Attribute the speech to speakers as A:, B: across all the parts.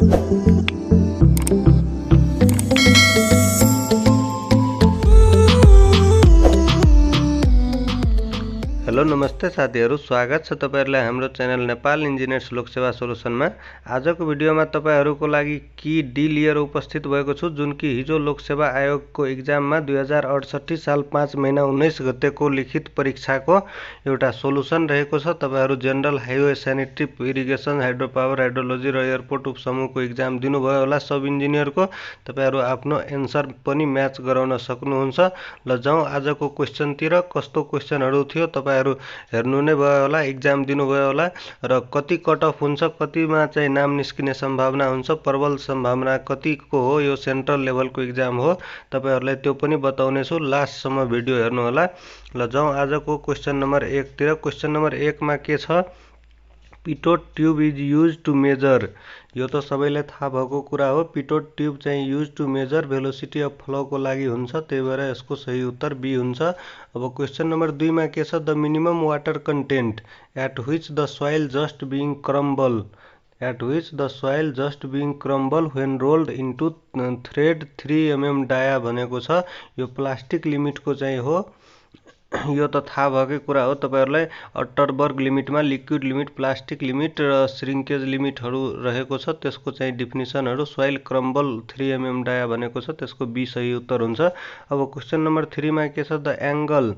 A: Hello नमस्ते साथीहरु, स्वागत छ तपाईहरुलाई हाम्रो च्यानल नेपाल इन्जिनियर्स लोकसेवा सोलुसनमा। आजको भिडियोमा तपाईहरुको लागि की डी लिएर उपस्थित भएको छु, जुन कि हिजो लोकसेवा आयोगको एक्जाममा 2068 साल 5 महिना 19 गतेको लिखित परीक्षाको एउटा सोलुसन रहेको छ। तपाईहरु general highway sanitary irrigation hydro power hydrology र एयरपोर्ट उपसमूहको एक्जाम दिनुभयो होला सब इन्जिनियरको। तपाईहरु आफ्नो एन्सर पनि म्याच गराउन सक्नुहुन्छ। ल जाउँ आजको क्वेशनतिर। कस्तो क्वेशनहरु थियो तपाईहरु हेर्नु नै भयो होला, एक्जाम दिनुभयो होला र कति कट अफ हुन्छ, कतिमा चाहिँ नाम निस्किने सम्भावना हुन्छ, प्रबल सम्भावना कतिको हो, यो सेन्ट्रल लेभलको एक्जाम हो, तपाईहरुलाई त्यो पनि बताउने छु। लास्टसम्म भिडियो हेर्नु होला। ल जाउँ आजको क्वेशन नम्बर 1 तिर। क्वेशन नम्बर 1 मा के छ? Pitot tube is use to measure. यो त सबैलाई थाहा भएको कुरा हो। पिटोट ट्यूब चाहिँ use to measure velocity of फ्लोको लागि हुन्छ, त्यही भएर यसको सही उत्तर बी हुन्छ। अब क्वेशन नम्बर 2 मा के छ? The minimum water content at which the soil just being crumble when rolled into thread 3 mm dia भनेको छ। यो प्लास्टिक लिमिटको चाहिँ हो। यो त थाहा भएकै कुरा हो तपाईहरुलाई। अट्टरबर्ग लिमिटमा लिक्विड लिमिट, प्लास्टिक लिमिट र श्रिङ्केज लिमिटहरु रहेको छ। त्यसको चाहिँ डेफिनिसनहरु सोइल क्रम्बल 3 mm डाया भनेको छ, त्यसको बी सही उत्तर हुन्छ। अब क्वेशन नम्बर 3 मा के छ? The angle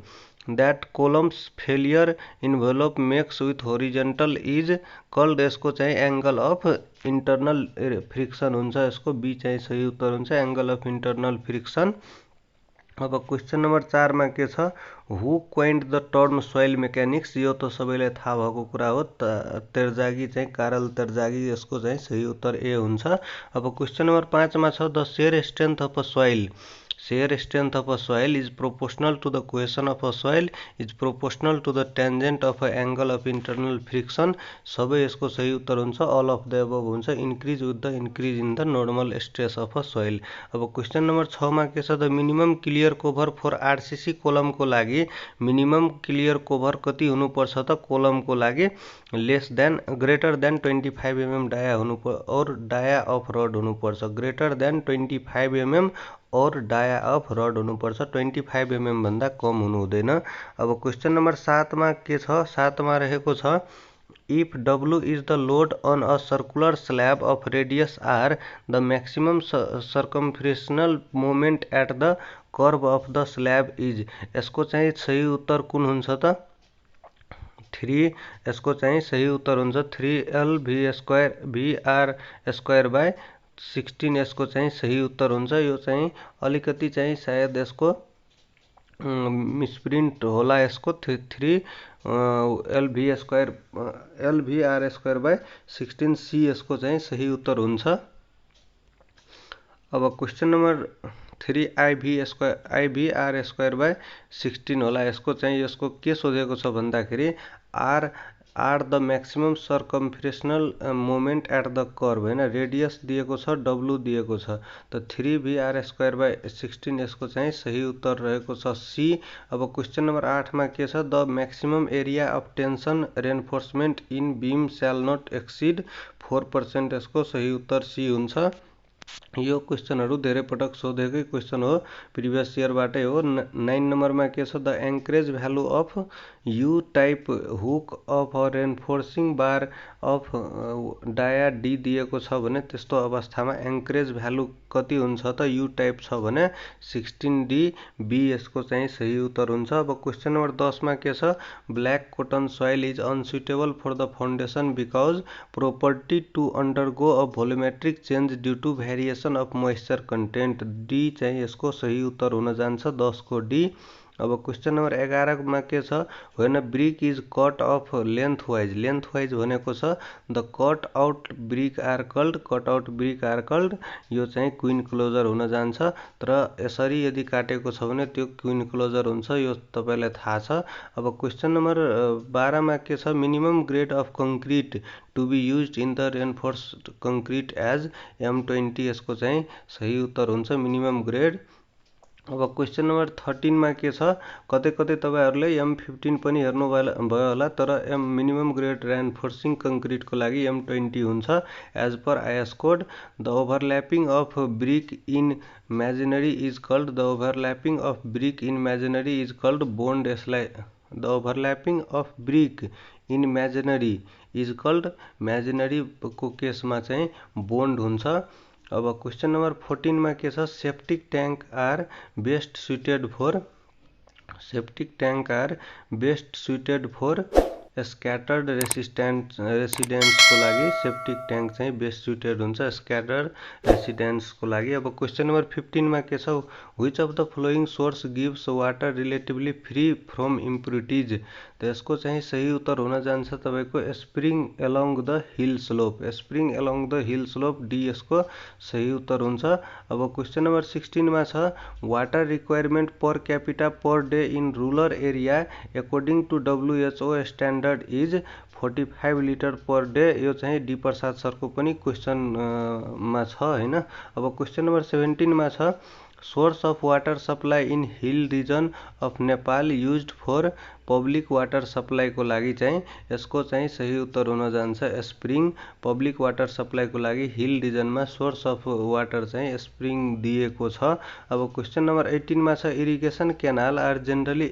A: that Coulomb's failure envelope makes with horizontal is called. यसको चाहिँ एंगल अफ इन्टरनल फ्रिक्सन हुन्छ, यसको बी चाहिँ सही उत्तर हुन्छ, एंगल अफ इन्टरनल फ्रिक्सन। अब क्वेशन नम्बर 4 मा के छ? हु क्वाइन्ड द टर्म सोइल मेकानिक्स। यो त सबैलाई थाहा भएको कुरा हो। तेर्जागी चाहिँ कार्ल तेर्जागी, यसको चाहिँ सही उत्तर ए हुन्छ। अब क्वेशन नम्बर 5 मा छ? The shear strength of a soil is proportional to the cohesion of a soil is proportional to the tangent of a angle of internal friction. सबै यसको सही उत्तर हुन्छ, अल अफ द अबव हुन्छ, increase with the increase in the normal stress of a soil. अब question number 6 मा के छ? The minimum clear cover for RCC कोलमको लागि मिनिमम क्लियर कोभर कति हुनुपर्छ त? कोलमको लागि ग्रेटर देन 25 mm डाया हुनु और डाया अफ रड हुनुपर्छ। ग्रेटर देन 25 mm और डाया अफ रड हुनुपर्छ, 25 mm भन्दा कम हुनु हुँदैन। अब क्वेशन नम्बर 7 मा के छ? 7 मा रहेको छ if W is the load on a circular slab of radius r, the maximum circumferential moment at the curve of the slab is। यसको चाहिँ सही उत्तर कुन हुन्छ त? 3। यसको चाहिँ सही उत्तर हुन्छ 3L/V² यसको चाहिँ सही उत्तर हुन्छ। यो चाहिँ अलिकति चाहिँ सायद यसको मिसप्रिन्ट होला। यसको 3L/VR²/16C यसको चाहिँ सही उत्तर हुन्छ। अब क्वेशन नम्बर 3 IV/R²/16 होला। यसको चाहिँ यसको के सोधेको छ भन्दाखेरि are the maximum circumferential moment at the curve, हैन? रेडियस दिएको छ, W दिएको छ, त 3VR²/16 यसको चाहिँ सही उत्तर रहेको छ सी। अब क्वेशन नम्बर 8 मा के छ? The maximum area of tension reinforcement in beam shall not exceed 4%, यसको सही उत्तर सी हुन्छ। यो क्वेशनहरु धेरै पटक सोधेकै क्वेशन हो, प्रिभियस इयरबाटै हो। 9 नम्बरमा के छ? The anchorage value of U type hook of a reinforcing bar of dia D दिएको छ भने त्यस्तो अवस्थामा एंकरेज भ्यालु कति हुन्छ त? यू टाइप छ भने 16D बी यसको चाहिँ सही उत्तर हुन्छ। अब क्वेशन नम्बर 10 मा के छ? Black cotton soil is unsuitable for the foundation because property to undergo a volumetric change due to variation of moisture content. D चाहिँ यसको सही उत्तर हुन जान्छ, 10 को डी। अब क्वेशन नम्बर 11 मा के छ? When brick is cut off lengthwise भनेको छ the cut out brick are called, यो चाहिँ क्वीन क्लोजर हुन जान्छ। तर यसरी यदि काटेको छ भने त्यो क्वीन क्लोजर हुन्छ, यो तपाईलाई थाहा छ। अब क्वेशन नम्बर 12 मा के छ? Minimum grade of concrete to be used in the reinforced concrete as M20, यसको चाहिँ सही उत्तर हुन्छ मिनिमम ग्रेड अब क्वेसन नम्बर 13 मा के छ, कतै कतै तपाईहरुले M15 पनि हेर्नु भयो होला, तर मिनिमम ग्रेड रेन्फोर्सिङ कंक्रीटको लागि M20 हुन्छ as per IS code. The overlapping of brick in masonry is called bond. यसलाई the overlapping of brick in masonry is called, masonry को केसमा चाहिँ बोन्ड हुन्छ। अब क्वेसन नम्बर 14 मा के छ, septic tank are best suited for scattered रेसिडेन्ट्सको लागि सेप्टिक ट्याङ्क चाहिँ बेस्ट सुइटेड हुन्छ स्क्याटर्ड रेसिडेन्ट्सको लागि। अब क्वेसन नम्बर 15 मा के छ, which of the following source gives water relatively free from impurities. त यसको चाहिँ सही उत्तर हुन जान्छ तपाईको spring along the hill slope, D यसको सही उत्तर हुन्छ। अब क्वेसन नम्बर 16 मा छ, water requirement per capita per day in rural area according to WHO standard is 45 litre per day. यो चाहिँ डी प्रसाद सरको पनि क्वेसन मा छ हैन। अब क्वेसन नम्बर 17 मा छ, source of water supply in hill region of Nepal used for public water सप्लाईको लागि चाहिँ यसको चाहिँ सही उत्तर हुन जान्छ स्प्रिङ। पब्लिक वाटर सप्लाईको लागि हिल रिजनमा सोर्स अफ वाटर चाहिँ स्प्रिङ दिएको छ। अब क्वेसन नम्बर 18 मा छ, irrigation canal are generally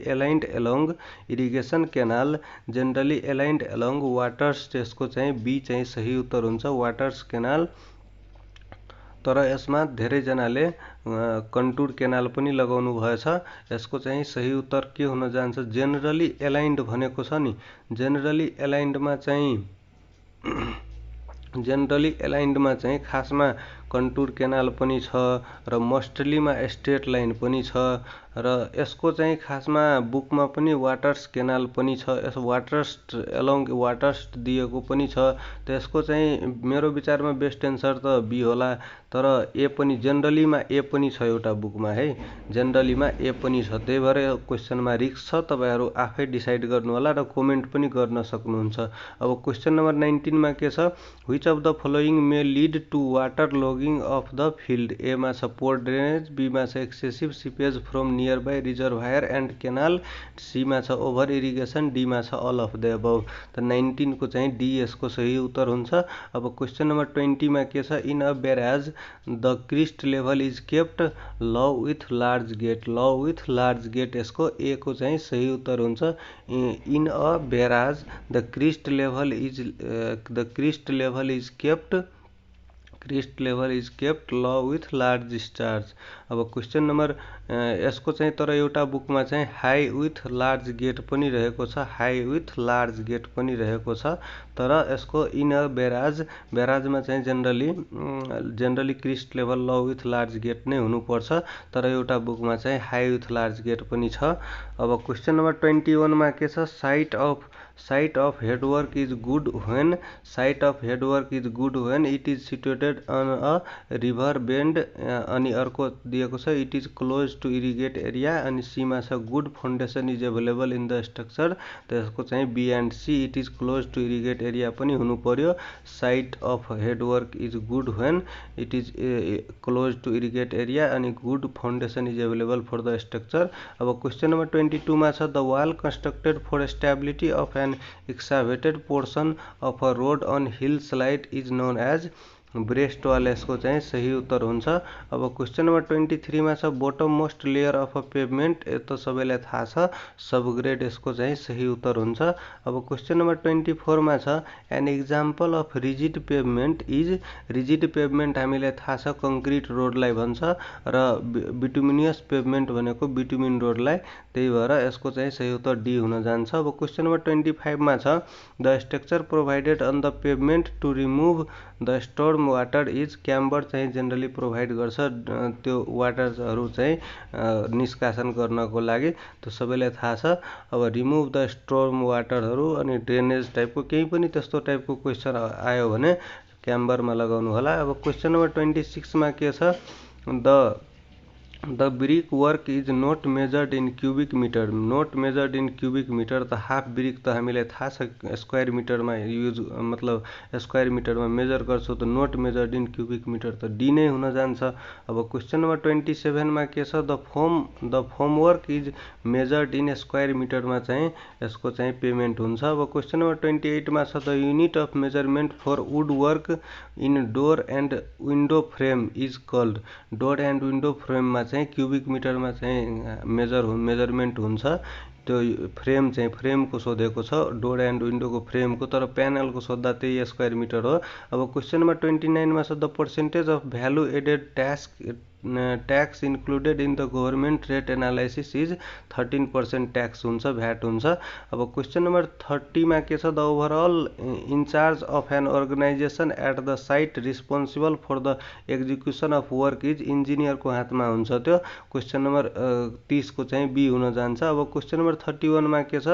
A: aligned along waters. त्यसको चाहिँ बी चाहिँ सही उत्तर हुन्छ वाटर्स क्यानाल। तर यसमा धेरै जनाले कन्टुर क्यानाल पनि लगाउनु भएछ। यसको चाहिँ सही उत्तर के हुन जान्छ, जेनरली एलाइन्ड भनेको छ नि, जेनरली एलाइन्डमा चाहिँ खासमा कन्टुर क्यानाल पनि छ र मोस्टलीमा स्ट्रेट लाइन पनि छ र यसको चाहिँ खासमा बुकमा पनि वाटर्स क्यानाल पनि छ, यस वाटर्स एलोङ वाटर्स दिएको पनि छ। त यसको चाहिँ मेरो विचारमा बेस्ट एन्सर त बी होला, तर ए पनि जेनरलीमा ए पनि छ एउटा बुकमा है, जेनरलीमा ए पनि छ। त्यही भएर यो क्वेसनमा रिस्क छ, तपाईहरु आफै डिसाइड गर्नु होला र कमेन्ट पनि गर्न सक्नुहुन्छ। अब क्वेसन नम्बर 19 मा के छ, which of the following may lead to water logging of the field. A मा छ पोर ड्रेनेज, बी मा छ excessive seepage from nearby reservoir and canal, C मा छ ओभर इरिगेसन, डी मा छ अल अफ द अबव। त 19 को चाहिँ डी यसको सही उत्तर हुन्छ। अब क्वेसन नम्बर 20 मा के छ, in a barrage the crest level is kept low with large gate. यसको ए को चाहिँ सही उत्तर हुन्छ। In a barrage the crest level is kept low with large stars. अब क्वेसन नम्बर यसको चाहिँ तर एउटा बुकमा चाहिँ हाई विथ लार्ज गेट पनि रहेको छ, तर यसको इन अ ब्याराजमा चाहिँ generally crest level low with large gate नै हुनुपर्छ, तर एउटा बुकमा चाहिँ हाई विथ लार्ज गेट पनि छ। अब क्वेसन नम्बर 21 मा के छ, site of headwork is good when it is situated on a river bend. अनि अर्को दिएको छ, it is close to irrigate area. अनि सी मा छ good foundation is available in the structure. त यसको चाहिँ B and C, it is close to irrigate area पनि हुनु पर्यो। Site of headwork is good when it is close to irrigate area, अनि good foundation is available for the structure. अब question number 22 मा छ, the wall constructed for stability of an excavated portion of a road on hill slide is known as breast wall. यसको चाहिँ सही उत्तर हुन्छ। अब क्वेसन नम्बर 23 मा छ, bottom most layer of a pavement. त सबैलाई थाहा छ सबग्रेड, यसको चाहिँ सही उत्तर हुन्छ। अब क्वेसन नम्बर 24 मा छ, an example of rigid pavement is. Rigid pavement हामीलाई थाहा छ कंक्रिट रोडलाई भन्छ र बिटुमिनियस पेभमेन्ट भनेको बिटुमिन रोडलाई, त्यही भएर यसको चाहिँ सही उत्तर डी हुन जान्छ। अब क्वेसन नम्बर 25 मा छ, the structure provided on the pavement to remove the storm water is. Camber चाहिँ जेनरली प्रोभाइड गर्छ त्यो वाटरहरू चाहिँ निष्कासन गर्नको लागि, त्यो सबैलाई थाहा छ। अब रिमुभ द स्टोर्म वाटरहरू अनि ड्रेनेज टाइपको केही पनि त्यस्तो टाइपको क्वेसन आयो भने क्याम्बरमा लगाउनु होला। अब क्वेसन नम्बर 26 मा के छ, the The brick work is not measured in cubic meter. Not measured in cubic meter त हाफ ब्रिक त हामीलाई थाहा छ स्क्वायर मिटरमा युज मतलब स्क्वायर मिटरमा मेजर गर्छौँ त not measured in cubic metre त डी नै हुन जान्छ। अब क्वेसन नम्बर 27 मा के छ, the formwork is measured in square मिटरमा चाहिँ यसको चाहिँ पेमेन्ट हुन्छ। अब क्वेसन नम्बर 28 मा छ, the unit of measurement for wood work in door and window frame is called. Door and window फ्रेममा चाहिँ क्युबिक मिटरमा चाहिँ मेजरमेन्ट हुन्छ। त्यो फ्रेमको सोधेको छ, डोर एन्ड विन्डोको फ्रेमको, तर प्यानलको सोद्धा त्यही स्क्वायर मिटर हो। अब क्वेसन नम्बर 29 मा छ, the percentage of value added tax included in the government rate analysis is 13% tax हुन्छ, भ्याट हुन्छ। अब क्वेसन नम्बर 30 मा के छ, the overall in charge of an organisation at the site responsible for the execution of work is इन्जिनियरको हातमा हुन्छ त्यो। क्वेसन नम्बर 30 को चाहिँ बी हुन जान्छ। अब क्वेसन नम्बर 31 मा के छ,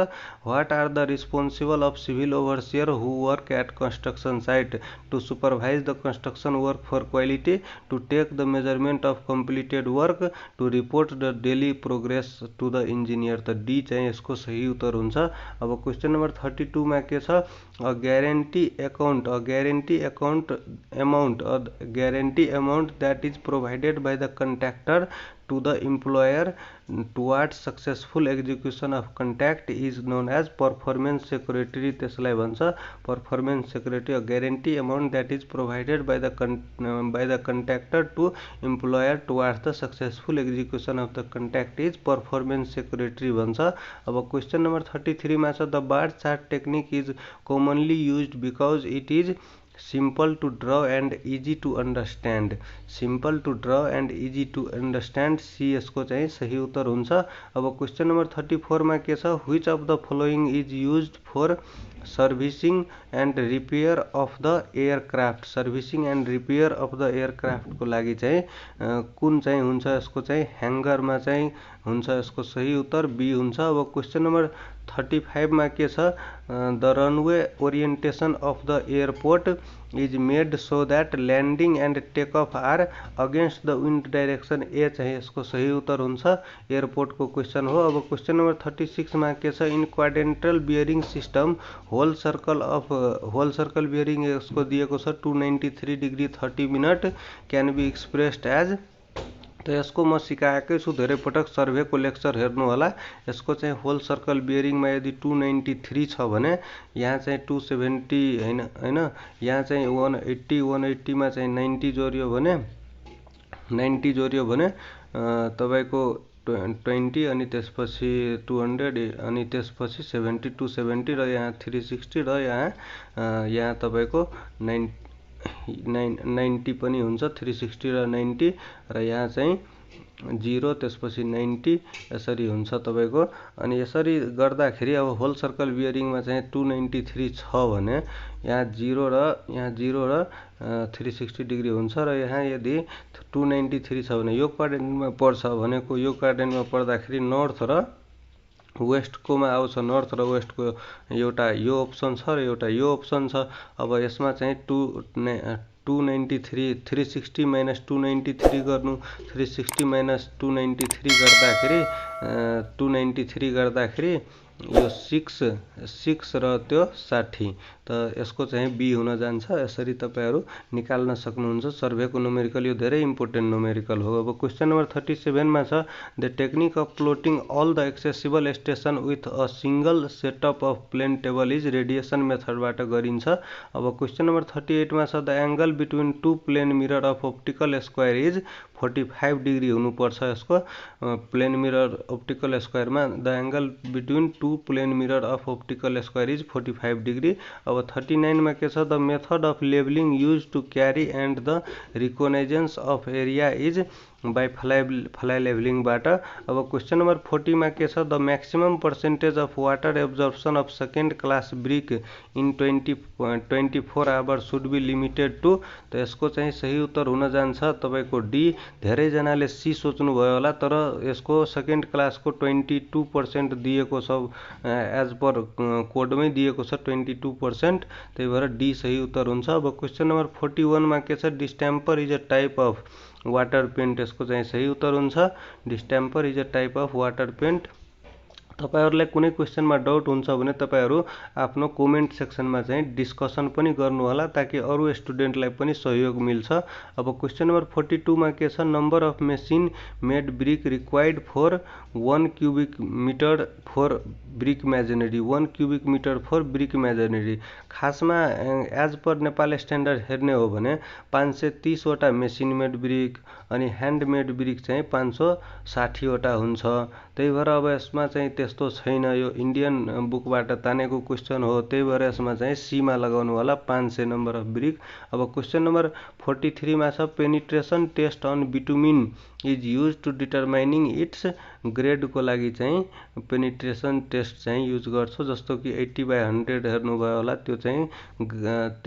A: what are the responsible of civil overseer who work at construction site to supervise the construction work for quality, to take the measurement of completed work, to report the daily progress to the engineer त D चाहिँ यसको सही उत्तर हुन्छ। अब question number 32 मा के छ, a guarantee amount that is provided by the contractor to the employer towards successful execution of contract is known as performance security। त्यसलाई भन्छ performance security। a guarantee amount that is provided by the contractor to employer towards the successful execution of the contract is performance security भन्छ। अब question number 33 मा छ, the bar chart technique is commonly used because it is simple to draw and easy to understand। simple to draw and easy to understand C यसको चाहिँ सही उत्तर हुन्छ। अब क्वेसन नम्बर 34 मा के छ, which of the following is used for servicing and repair of the aircraft. Servicing and repair of the एयरक्राफ्टको लागि चाहिँ कुन चाहिँ हुन्छ, यसको चाहिँ ह्याङ्गरमा चाहिँ हुन्छ, यसको सही उत्तर बी हुन्छ। अब क्वेसन नम्बर 35 मा के छ, the runway orientation of the airport is made so that landing and takeoff are against the wind direction, A चाहिँ यसको सही उत्तर हुन्छ, एयरपोर्टको क्वेसन हो। अब क्वेसन नम्बर 36 मा के छ, in quadrantal bearing system whole circle bearing यसको दिएको छ 293 degree 30 minute can be expressed as. त यसको म सिकाएकै छु, धेरै पटक सर्भेको लेक्चर हेर्नु होला। यसको चाहिँ होल सर्कल बियरिङमा यदि 293 छ भने यहाँ चाहिँ 270 हैन, यहाँ चाहिँ 180 मा चाहिँ 90 जोडियो भने तपाईको 20 अनि त्यसपछि 200 अनि त्यसपछि 70 270 र यहाँ 360 र यहाँ तपाईको 90 पनि हुन्छ, 360 र 90 र यहाँ चाहिँ 0 त्यसपछि 90 यसरी हुन्छ तपाईको। अनि यसरी गर्दाखेरि अब होल सर्कल बियरिङमा चाहिँ 293 छ भने यहाँ 0 र 360 डिग्री हुन्छ र यहाँ यदि 293 छ भने यो क्वाड्रेन्टमा पर्छ भनेको, यो क्वाड्रेन्टमा पर्दाखेरि नर्थ र वेस्टकोमा आउँछ, नर्थ र वेस्टको एउटा यो अप्सन छ र एउटा यो अप्सन छ। अब यसमा चाहिँ 293 360 माइनस 293 गर्नु, 360 माइनस 293 गर्दाखेरि यो 6 र त्यो 60 त यसको चाहिँ बी हुन जान्छ। यसरी तपाईहरु निकाल्न सक्नुहुन्छ। सर्भेको न्युमेरिकल यो धेरै इम्पोर्टेन्ट न्युमेरिकल हो। अब क्वेशन नम्बर 37 मा छ, the technique of plotting all the accessible station with a single setup of plane table is radiation मेथडबाट गरिन्छ। अब क्वेशन नम्बर 38 मा छ, the angle between two plane mirror of optical square is 45 degree हुनुपर्छ। यसको plane mirror optical स्क्वायरमा the angle between two plane mirror of optical square is 45 degree. अब 39 मा के छ, द मेथड अफ लेबलिङ use to carry and the reconnaissance of area is by fly लेभलिङबाट। अब क्वेशन नम्बर 40 मा के छ, the maximum percentage of water absorption of second class brick in 24 hour should be limited to. त यसको चाहिँ सही उत्तर हुन जान्छ तपाईको डी। धेरै जनाले सी सोच्नु भयो होला, तर यसको सेकेन्ड क्लासको 22% दिएको छ एज पर कोडमै दिएको छ 22%, त्यही भएर डी सही उत्तर हुन्छ। अब क्वेसन नम्बर 41 मा के छ, distemper is a type of water paint, यसको चाहिँ सही उत्तर हुन्छ distemper is a type of water paint. तपाईहरुलाई कुनै क्वेसनमा डाउट हुन्छ भने तपाईहरु आफ्नो कमेन्ट सेक्सनमा चाहिँ डिस्कसन पनि गर्नु होला, ताकि अरु स्टुडेन्टलाई पनि सहयोग मिल्छ। अब क्वेसन नम्बर 42 मा के छ, number of machine made brick required for 1 cubic metre for brick masonry, 1 cubic metre for brick masonry. खासमा एज पर नेपाल स्ट्यान्डर्ड हेर्ने हो भने 530 वटा मेसिन मेड ब्रिक अनि ह्यान्ड मेड ब्रिक चाहिँ 560 वटा हुन्छ। त्यही भएर अब यसमा चाहिँ त्यस्तो छैन, यो इन्डियन बुकबाट तानेको क्वेसन हो, त्यही भएर यसमा चाहिँ सी मा लगाउनु होला 500 नम्बर अफ ब्रिक। अब क्वेसन नम्बर 43 मा छ, penetration test on bitumen is use to determining its grade को लागि चाहिँ पेनिट्रेसन टेस्ट चाहिँ युज गर्छौं, जस्तो कि 80/100 हेर्नुभयो होला, त्यो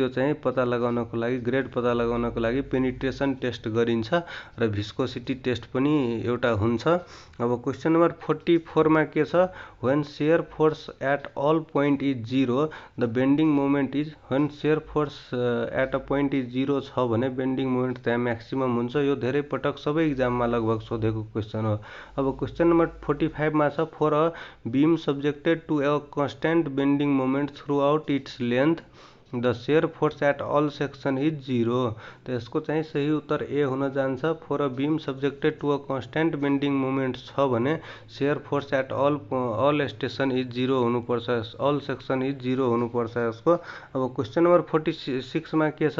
A: चाहिँ पत्ता लगाउनको लागि, ग्रेड पत्ता लगाउनको लागि पेनिट्रेसन टेस्ट गरिन्छ र भिस्कोसिटी टेस्ट पनि एउटा हुन्छ। अब क्वेसन नम्बर 44 मा के छ, when shear force at all point is 0 the bending moment is, when shear force at a point is 0 छ भने बेन्डिङ मोमेन्ट त्यहाँ म्याक्सिमम हुन्छ। यो धेरै पटक सबै एक्जाममा लगभग सोधेको क्वेसन हो। अब क्वेसन नम्बर 45 मा छ, for a beam subjected to a constant bending moment throughout its length the shear force at all section is 0। त यसको चाहिँ सही उत्तर ए हुन जान्छ। For a beam subjected to a constant bending moment छ भने shear force at all station is 0 हुनुपर्छ, अल सेक्सन इज 0 हुनुपर्छ यसको। अब क्वेसन नम्बर 46 मा के छ,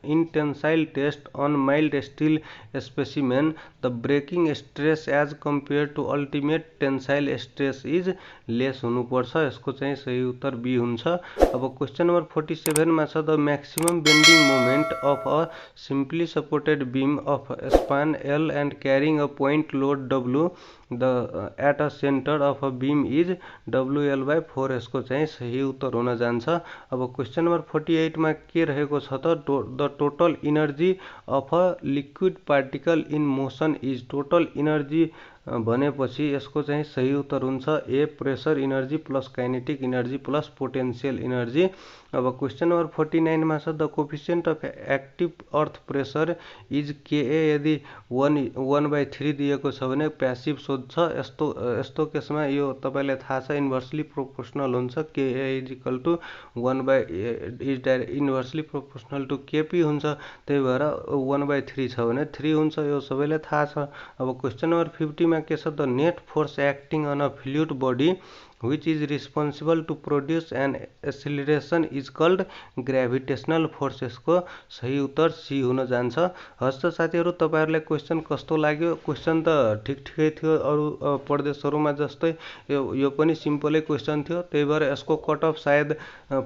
A: in tensile test on mild steel specimen the breaking stress as compare to ultimate tensile stress is less हुनुपर्छ, यसको चाहिँ सही उत्तर बी हुन्छ। अब क्वेसन नम्बर 47 मा छ, the maximum bending moment of a simply supported beam of span L and carrying a point load W at a centre of a beam is WL/4, यसको चाहिँ सही उत्तर हुन जान्छ। अब क्वेसन नम्बर 48 मा के रहेको छ त, the total energy of a liquid particle in motion is, total energy भनेपछि यसको चाहिँ सही उत्तर हुन्छ A, pressure energy plus kinetic energy plus potential energy. अब क्वेसन नम्बर 49 मा छ, the coefficient of active earth pressure is KA, यदि 1/3 दिएको छ भने प्यासिभ सोध्छ। यस्तो केसमा यो तपाईलाई थाहा छ इन्भर्सली प्रोपोर्सनल हुन्छ, KA is equal to 1/, inversely proportional to KP हुन्छ, त्यही भएर 1/3 छ भने 3 हुन्छ, यो सबैलाई थाहा छ। अब क्वेसन नम्बर 50 मा के छ, the net force acting on a fluid body which is responsible to produce an acceleration is called gravitational force, यसको सही उत्तर सी हुन जान्छ। हस् त साथीहरु, तपाईहरुलाई क्वेसन कस्तो लाग्यो? क्वेसन त ठिकै थियो, अरु प्रदेशहरुमा जस्तै यो पनि सिम्पलै क्वेसन थियो, त्यही भएर यसको कट अफ सायद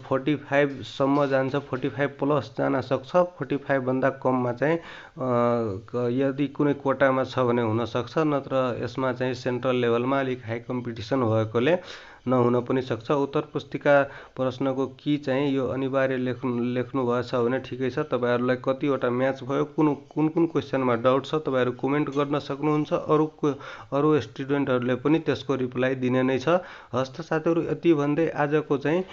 A: 45 सम्म जान्छ, 45 प्लस जान सक्छ, 45 भन्दा कममा चाहिँ यदि कुनै कोटामा छ भने हुन सक्छ, नत्र यसमा चाहिँ सेन्ट्रल लेभलमा अलिक हाई कम्पिटिसन भएकोले नहुन पनि सक्छ। उत्तर पुस्तिका प्रश्नको की चाहिँ यो अनिवार्य लेख्नु भएछ भने ठिकै छ। तपाईहरुलाई कतिवटा म्याच भयो, कुन क्वेसनमा डाउट छ तपाईहरु कमेन्ट गर्न सक्नुहुन्छ, अरु स्टुडेन्टहरुले पनि त्यसको रिप्लाई दिने नै छ। हस्त साथीहरु, यति भन्दै आजको चाहिँ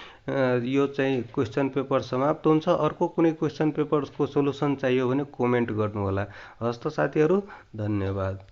A: यो चाहिँ क्वेसन पेपर समाप्त हुन्छ। अर्को कुनै क्वेसन पेपरको सोलुसन चाहियो भने कमेन्ट गर्नु होला। हस्त साथीहरु, धन्यवाद।